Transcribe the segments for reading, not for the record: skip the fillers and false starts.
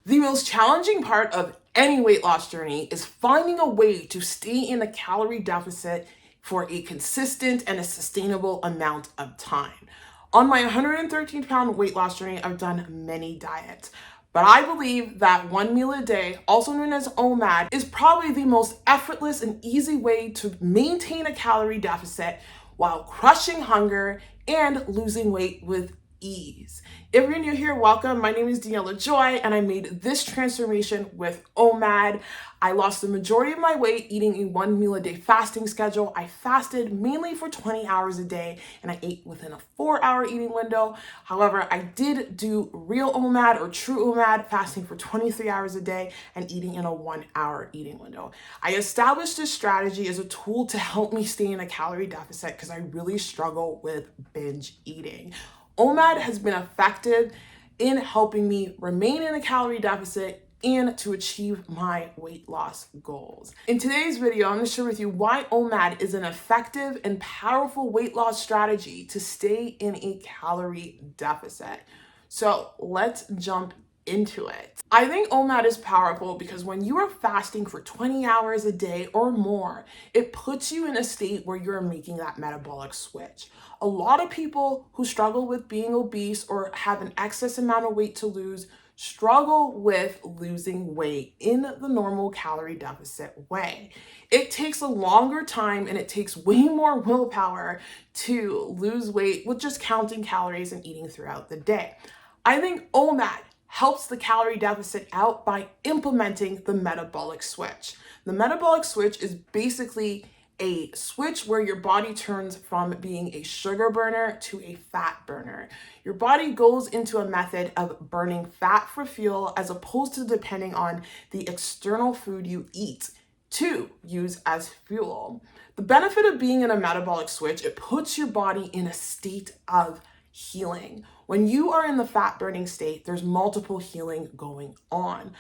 The most challenging part of any weight loss journey is finding a way to stay in a calorie deficit for a consistent and a sustainable amount of time. On my 113-pound weight loss journey, I've done many diets, but I believe that one meal a day, also known as OMAD, is probably the most effortless and easy way to maintain a calorie deficit while crushing hunger and losing weight with ease. If you're new here, welcome. My name is Daniella Joy, and I made this transformation with OMAD. I lost the majority of my weight eating a one meal a day fasting schedule. I fasted mainly for 20 hours a day, and I ate within a 4-hour eating window. However, I did do real OMAD or true OMAD, fasting for 23 hours a day and eating in a 1-hour eating window. I established this strategy as a tool to help me stay in a calorie deficit because I really struggle with binge eating. OMAD has been effective in helping me remain in a calorie deficit and to achieve my weight loss goals. In today's video, I'm going to share with you why OMAD is an effective and powerful weight loss strategy to stay in a calorie deficit. So let's jump into it. I think OMAD is powerful because when you are fasting for 20 hours a day or more, it puts you in a state where you're making that metabolic switch. A lot of people who struggle with being obese or have an excess amount of weight to lose struggle with losing weight in the normal calorie deficit way. It takes a longer time and it takes way more willpower to lose weight with just counting calories and eating throughout the day. I think OMAD helps the calorie deficit out by implementing the metabolic switch. The metabolic switch is basically a switch where your body turns from being a sugar burner to a fat burner. Your body goes into a method of burning fat for fuel as opposed to depending on the external food you eat to use as fuel. The benefit of being in a metabolic switch, it puts your body in a state of healing. When you are in the fat burning state, there's multiple healing going on.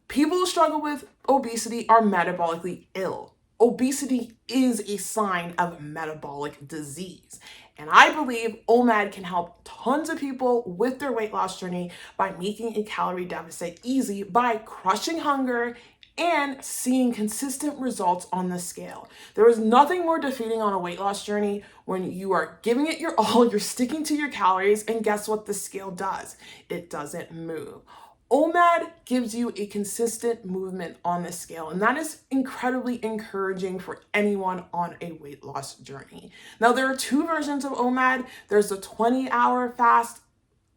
People who struggle with obesity are metabolically ill. Obesity is a sign of metabolic disease. And I believe OMAD can help tons of people with their weight loss journey by making a calorie deficit easy by crushing hunger and seeing consistent results on the scale. There is nothing more defeating on a weight loss journey when you are giving it your all, you're sticking to your calories, and guess what the scale does? It doesn't move. OMAD gives you a consistent movement on the scale, and that is incredibly encouraging for anyone on a weight loss journey. Now, there are two versions of OMAD. There's the 20-hour fast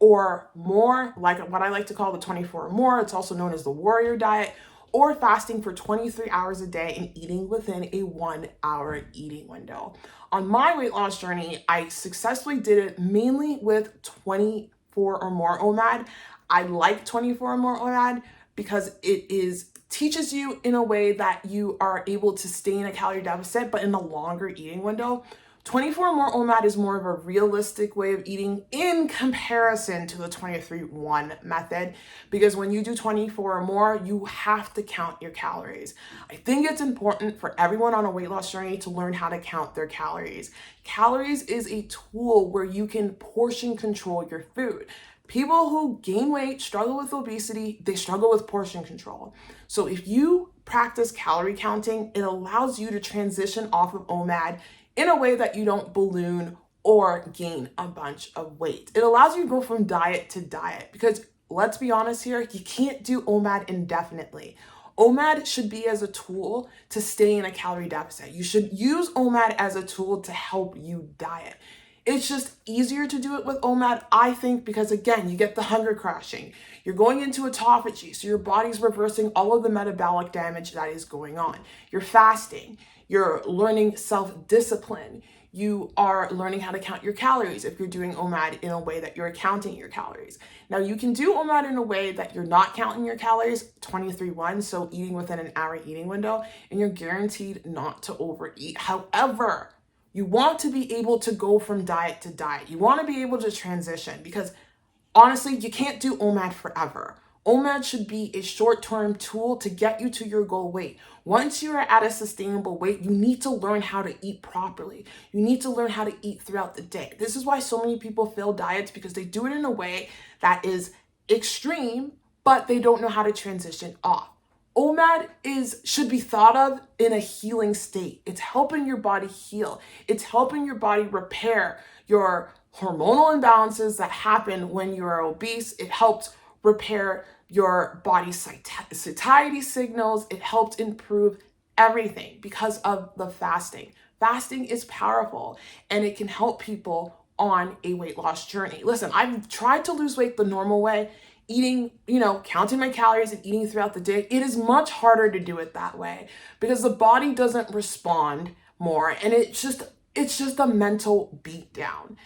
or more, like what I like to call the 24 or more. It's also known as the warrior diet, or fasting for 23 hours a day and eating within a 1-hour eating window. On my weight loss journey, I successfully did it mainly with 24 or more OMAD. I like 24 or more OMAD because it teaches you in a way that you are able to stay in a calorie deficit, but in a longer eating window. 24 or more OMAD is more of a realistic way of eating in comparison to the 23-1 method, because when you do 24 or more, you have to count your calories. I think it's important for everyone on a weight loss journey to learn how to count their calories. Calories is a tool where you can portion control your food. People who gain weight, struggle with obesity, they struggle with portion control. So if you practice calorie counting, it allows you to transition off of OMAD in a way that you don't balloon or gain a bunch of weight. It allows you to go from diet to diet because, let's be honest here, you can't do OMAD indefinitely. OMAD should be as a tool to stay in a calorie deficit. You should use OMAD as a tool to help you diet. It's just easier to do it with OMAD, I think, because again, you get the hunger crashing. You're going into autophagy, so your body's reversing all of the metabolic damage that is going on. You're fasting. You're learning self-discipline. You are learning how to count your calories if you're doing OMAD in a way that you're counting your calories. Now, you can do OMAD in a way that you're not counting your calories, 23-1, so eating within an hour eating window, and you're guaranteed not to overeat. However, you want to be able to go from diet to diet. You want to be able to transition because honestly, you can't do OMAD forever. OMAD should be a short-term tool to get you to your goal weight. Once you are at a sustainable weight, you need to learn how to eat properly. You need to learn how to eat throughout the day. This is why so many people fail diets, because they do it in a way that is extreme, but they don't know how to transition off. OMAD should be thought of in a healing state. It's helping your body heal. It's helping your body repair your hormonal imbalances that happen when you are obese. It helps repair your body's satiety signals. It helps improve everything because of the fasting. Fasting is powerful and it can help people on a weight loss journey. Listen, I've tried to lose weight the normal way, eating, counting my calories and eating throughout the day. It is much harder to do it that way because the body doesn't respond more, and it's just a mental beatdown.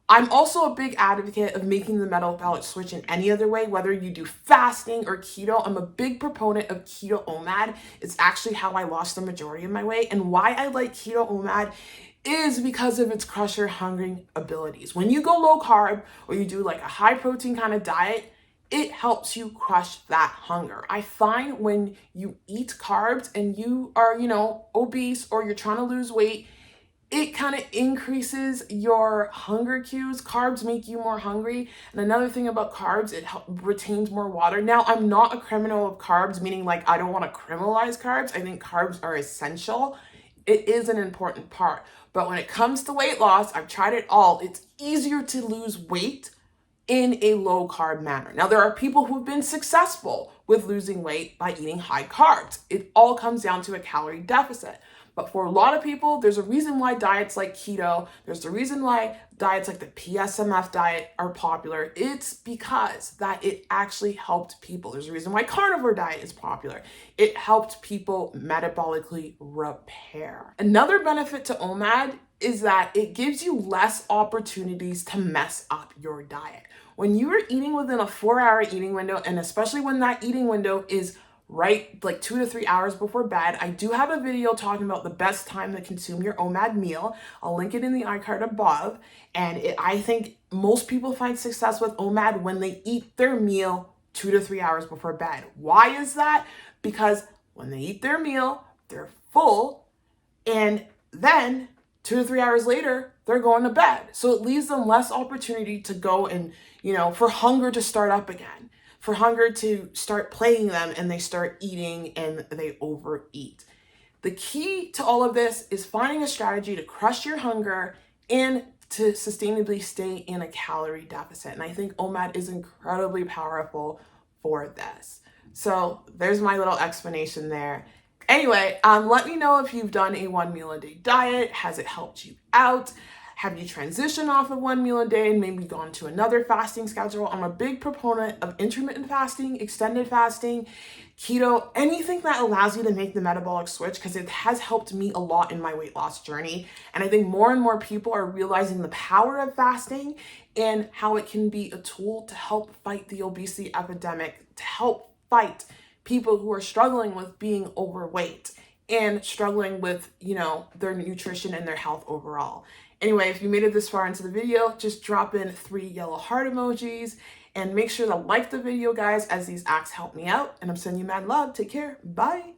I'm also a big advocate of making the metabolic switch in any other way, whether you do fasting or keto. I'm a big proponent of keto OMAD. It's actually how I lost the majority of my weight. And why I like keto OMAD is because of its crush your hungering abilities. When you go low carb or you do like a high protein kind of diet, it helps you crush that hunger. I find when you eat carbs and you are, obese or you're trying to lose weight, it kind of increases your hunger cues. Carbs make you more hungry. And another thing about carbs, it retains more water. Now, I'm not a criminal of carbs, meaning like I don't want to criminalize carbs. I think carbs are essential. It is an important part. But when it comes to weight loss, I've tried it all. It's easier to lose weight in a low carb manner. Now, there are people who've been successful with losing weight by eating high carbs. It all comes down to a calorie deficit. But for a lot of people, there's a reason why diets like keto, there's a reason why diets like the PSMF diet are popular. It's because that it actually helped people. There's a reason why carnivore diet is popular. It helped people metabolically repair. Another benefit to OMAD is that it gives you less opportunities to mess up your diet. When you are eating within a 4-hour eating window, and especially when that eating window is right like 2 to 3 hours before bed, I do have a video talking about the best time to consume your OMAD meal. I'll link it in the iCard above. And I think most people find success with OMAD when they eat their meal 2 to 3 hours before bed. Why is that? Because when they eat their meal, they're full, and then 2 to 3 hours later, they're going to bed. So it leaves them less opportunity to go and, for hunger to start up again, for hunger to start playing them, and they start eating and they overeat. The key to all of this is finding a strategy to crush your hunger and to sustainably stay in a calorie deficit. And I think OMAD is incredibly powerful for this. So there's my little explanation there. Anyway, let me know if you've done a 1 meal a day diet. Has it helped you out? Have you transitioned off of 1 meal a day and maybe gone to another fasting schedule? I'm a big proponent of intermittent fasting, extended fasting, keto, anything that allows you to make the metabolic switch, because it has helped me a lot in my weight loss journey. And I think more and more people are realizing the power of fasting and how it can be a tool to help fight the obesity epidemic, to help fight people who are struggling with being overweight and struggling with, their nutrition and their health overall. Anyway, if you made it this far into the video, just drop in 3 yellow heart emojis and make sure to like the video, guys, as these acts help me out. And I'm sending you mad love. Take care. Bye.